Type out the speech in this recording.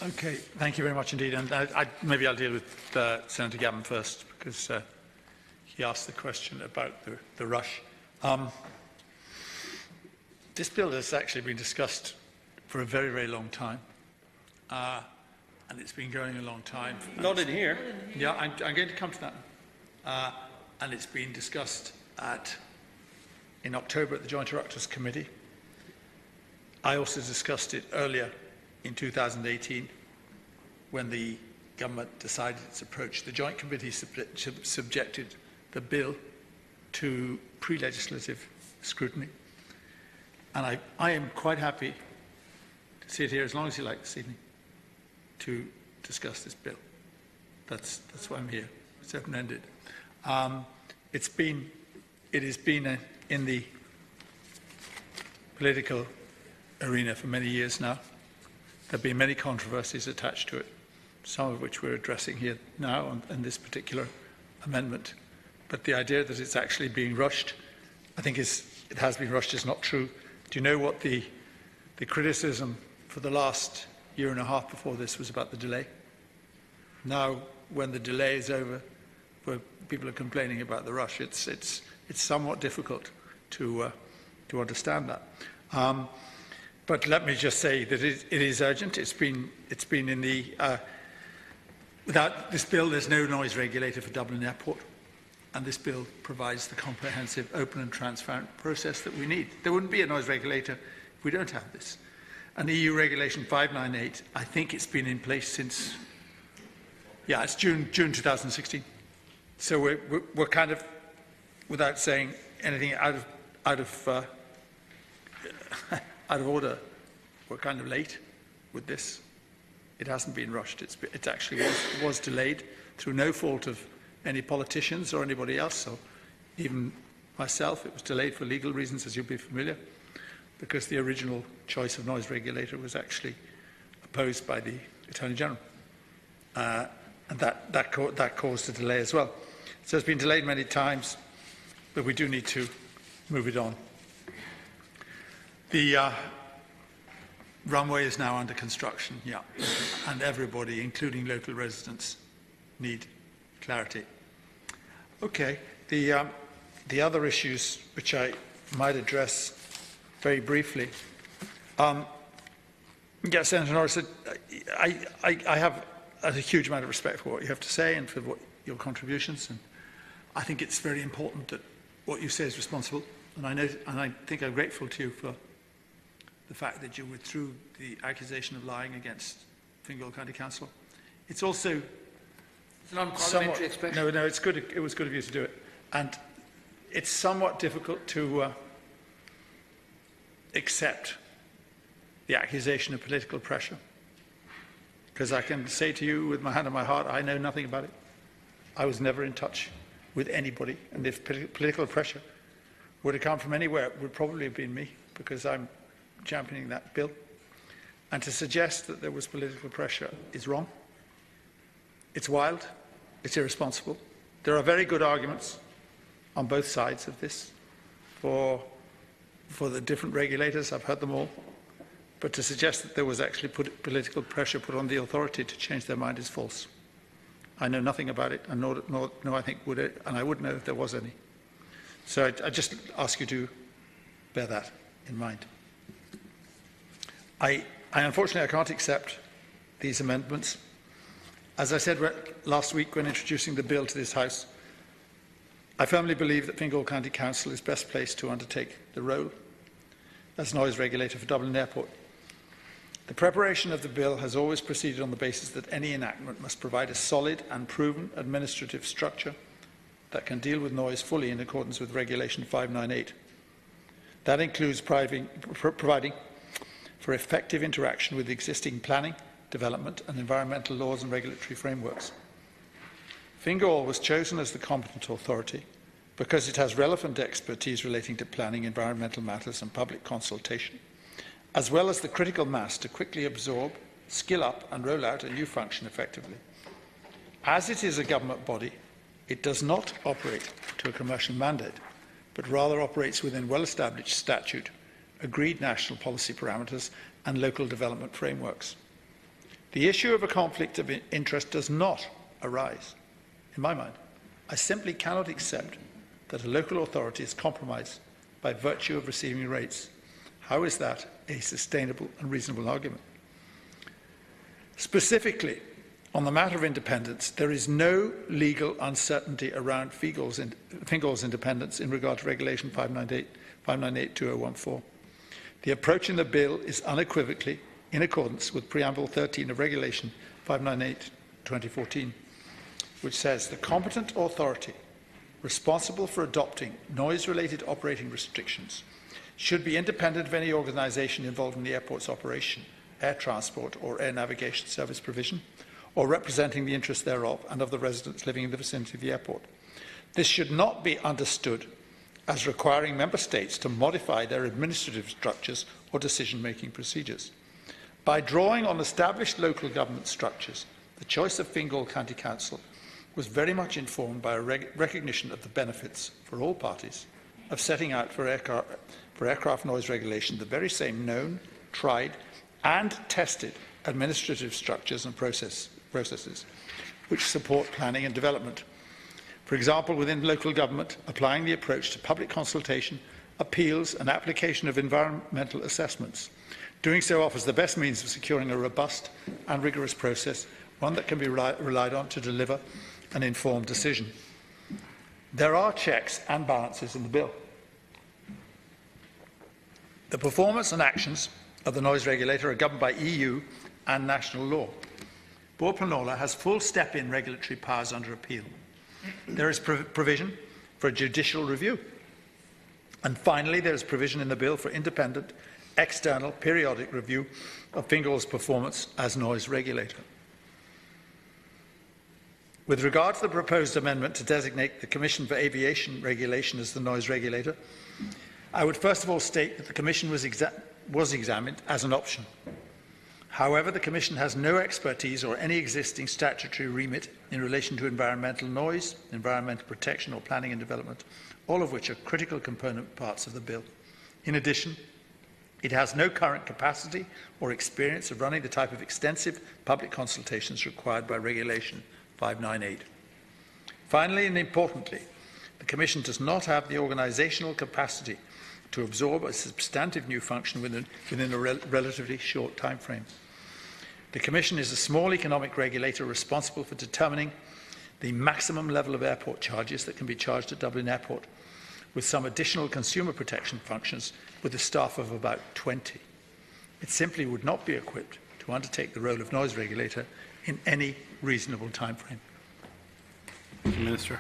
Okay, thank you very much indeed. And maybe I'll deal with Senator Gavin first, because he asked the question about the rush. This bill has actually been discussed for a very, very long time. And it's been going a long time. Not in here. Yeah, I'm going to come to that. And it's been discussed in October at the Joint Oireachtas Committee. I also discussed it earlier in 2018 when the government decided its approach. The Joint Committee subjected the bill to pre-legislative scrutiny. And I am quite happy to sit here as long as you like this evening to discuss this bill. That's why I'm here. It's open-ended. It has been in the political arena for many years now. There have been many controversies attached to it, some of which we're addressing here now in this particular amendment. But the idea that it's actually being rushed, I think it has been rushed, is not true. Do you know what the criticism for the last year and a half before this was about the delay? Now, when the delay is over, where people are complaining about the rush, it's somewhat difficult to understand that. But let me just say that it is urgent. It's been in the without this bill, there's no noise regulator for Dublin Airport, and this bill provides the comprehensive, open and transparent process that we need. There wouldn't be a noise regulator if we don't have this. And EU Regulation 598, I think it's been in place since, yeah, it's June 2016. So we're kind of, without saying anything out of order, we're kind of late with this. It hasn't been rushed. It actually was delayed through no fault of any politicians or anybody else. So even myself, it was delayed for legal reasons, as you'll be familiar, because the original choice of noise regulator was actually opposed by the Attorney General. And that caused a delay as well. So it's been delayed many times, but we do need to move it on. The runway is now under construction, yeah, and everybody, including local residents, need clarity. Okay, the other issues which I might address very briefly. Yeah, Senator Norris said, I have a huge amount of respect for what you have to say and for your contributions, and I think it's very important that what you say is responsible. And I think I'm grateful to you for the fact that you withdrew the accusation of lying against Fingal County Council. It's also it's an unparliamentary expression. No, it's good. It was good of you to do it, and it's somewhat difficult to accept the accusation of political pressure, because I can say to you with my hand on my heart, I know nothing about it. I was never in touch with anybody, and if political pressure were to come from anywhere, it would probably have been me, because I'm championing that bill. And to suggest that there was political pressure is wrong. It's wild. It's irresponsible. There are very good arguments on both sides of this for the different regulators. I've heard them all. But to suggest that there was actually political pressure put on the authority to change their mind is false. I know nothing about it, and nor I think would it, and I would know if there was any. So I just ask you to bear that in mind. Unfortunately, I can't accept these amendments. As I said last week when introducing the bill to this House, I firmly believe that Fingal County Council is best placed to undertake the role as noise regulator for Dublin Airport. The preparation of the bill has always proceeded on the basis that any enactment must provide a solid and proven administrative structure that can deal with noise fully in accordance with Regulation 598. That includes providing for effective interaction with existing planning, development and environmental laws and regulatory frameworks. Fingal was chosen as the competent authority because it has relevant expertise relating to planning, environmental matters and public consultation, as well as the critical mass to quickly absorb, skill up and roll out a new function effectively. As it is a government body, it does not operate to a commercial mandate, but rather operates within well-established statute, agreed national policy parameters and local development frameworks. The issue of a conflict of interest does not arise, in my mind. I simply cannot accept that a local authority is compromised by virtue of receiving rates. How is that a sustainable and reasonable argument? Specifically, on the matter of independence, there is no legal uncertainty around Fingal's independence in regard to Regulation 598/2014. The approach in the bill is unequivocally in accordance with Preamble 13 of Regulation 598/2014, which says the competent authority responsible for adopting noise-related operating restrictions should be independent of any organisation involved in the airport's operation, air transport or air navigation service provision, or representing the interests thereof and of the residents living in the vicinity of the airport. This should not be understood as requiring Member States to modify their administrative structures or decision-making procedures. By drawing on established local government structures, the choice of Fingal County Council was very much informed by a recognition of the benefits for all parties of setting out for aircraft noise regulation the very same known, tried and tested administrative structures and processes which support planning and development. For example, within local government, applying the approach to public consultation, appeals and application of environmental assessments. Doing so offers the best means of securing a robust and rigorous process, one that can be relied on to deliver an informed decision. There are checks and balances in the bill. The performance and actions of the noise regulator are governed by EU and national law. Bord Pleanála has full step-in regulatory powers under appeal. There is provision for a judicial review. And finally, there is provision in the bill for independent, external, periodic review of Fingal's performance as noise regulator. With regard to the proposed amendment to designate the Commission for Aviation Regulation as the noise regulator, I would first of all state that the Commission was examined as an option. However, the Commission has no expertise or any existing statutory remit in relation to environmental noise, environmental protection or planning and development, all of which are critical component parts of the bill. In addition, it has no current capacity or experience of running the type of extensive public consultations required by Regulation 598. Finally and importantly, the Commission does not have the organisational capacity to absorb a substantive new function within a relatively short time frame. The Commission is a small economic regulator responsible for determining the maximum level of airport charges that can be charged at Dublin Airport, with some additional consumer protection functions with a staff of about 20. It simply would not be equipped to undertake the role of noise regulator in any reasonable time frame. Thank you, Minister.